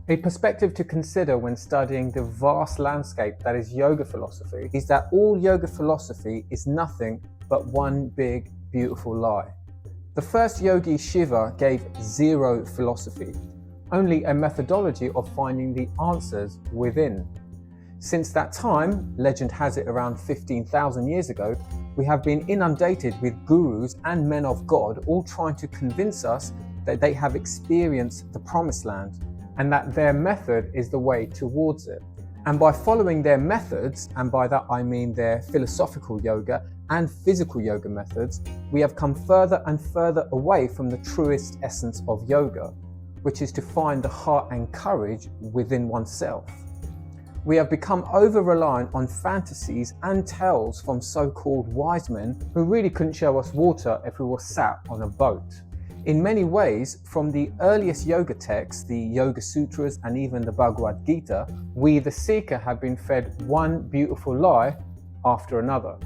A perspective to consider when studying the vast landscape that is yoga philosophy is that all yoga philosophy is nothing but one big, beautiful lie. The first yogi, Shiva, gave zero philosophy, only a methodology of finding the answers within. Since that time, legend has it around 15,000 years ago, we have been inundated with gurus and men of God all trying to convince us that they have experienced the promised land and that their method is the way towards it. And by following their methods, and by that I mean their philosophical yoga and physical yoga methods, we have come further and further away from the truest essence of yoga, which is to find the heart and courage within oneself. We have become over-reliant on fantasies and tales from so-called wise men who really couldn't show us water if we were sat on a boat. In many ways, from the earliest yoga texts, the Yoga Sutras and even the Bhagavad Gita, we the seeker have been fed one beautiful lie after another.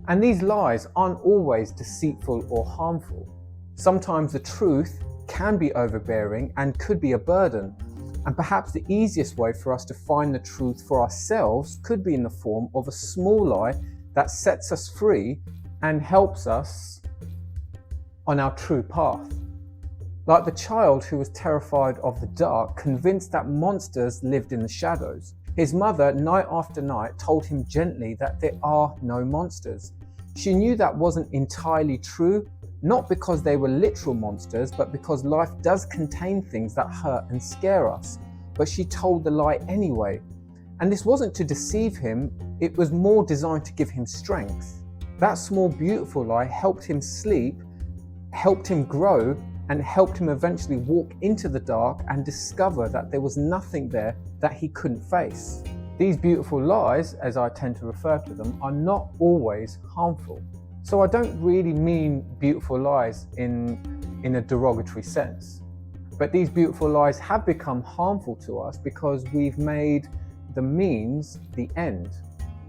And these lies aren't always deceitful or harmful. Sometimes the truth can be overbearing and could be a burden. And perhaps the easiest way for us to find the truth for ourselves could be in the form of a small lie that sets us free and helps us on our true path. Like the child who was terrified of the dark, convinced that monsters lived in the shadows. His mother, night after night, told him gently that there are no monsters. She knew that wasn't entirely true, not because they were literal monsters, but because life does contain things that hurt and scare us. But she told the lie anyway. And this wasn't to deceive him, it was more designed to give him strength. That small beautiful lie helped him sleep, helped him grow, and helped him eventually walk into the dark and discover that there was nothing there that he couldn't face. These beautiful lies, as I tend to refer to them, are not always harmful. So I don't really mean beautiful lies in a derogatory sense. But these beautiful lies have become harmful to us because we've made the means the end.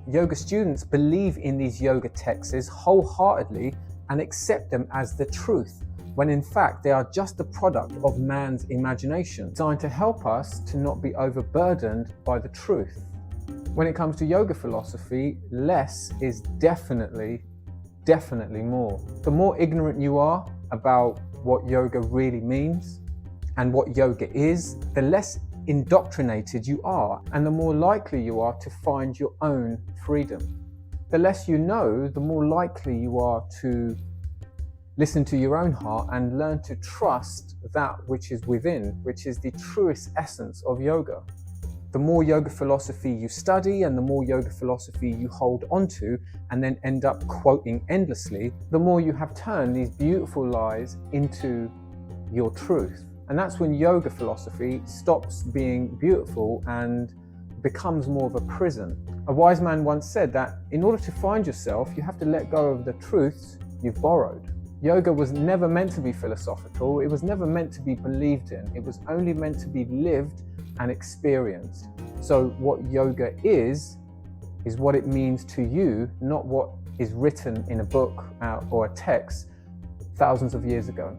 Yoga students believe in these yoga texts wholeheartedly and accept them as the truth, when in fact they are just the product of man's imagination, designed to help us to not be overburdened by the truth. When it comes to yoga philosophy, less is definitely more. The more ignorant you are about what yoga really means and what yoga is, the less indoctrinated you are, and the more likely you are to find your own freedom. The less you know, the more likely you are to listen to your own heart and learn to trust that which is within, which is the truest essence of yoga. The more yoga philosophy you study and the more yoga philosophy you hold onto and then end up quoting endlessly, the more you have turned these beautiful lies into your truth. And that's when yoga philosophy stops being beautiful and becomes more of a prison. A wise man once said that in order to find yourself, you have to let go of the truths you've borrowed. Yoga was never meant to be philosophical. It was never meant to be believed in. It was only meant to be lived and experienced. So what yoga is what it means to you, not what is written in a book or a text thousands of years ago.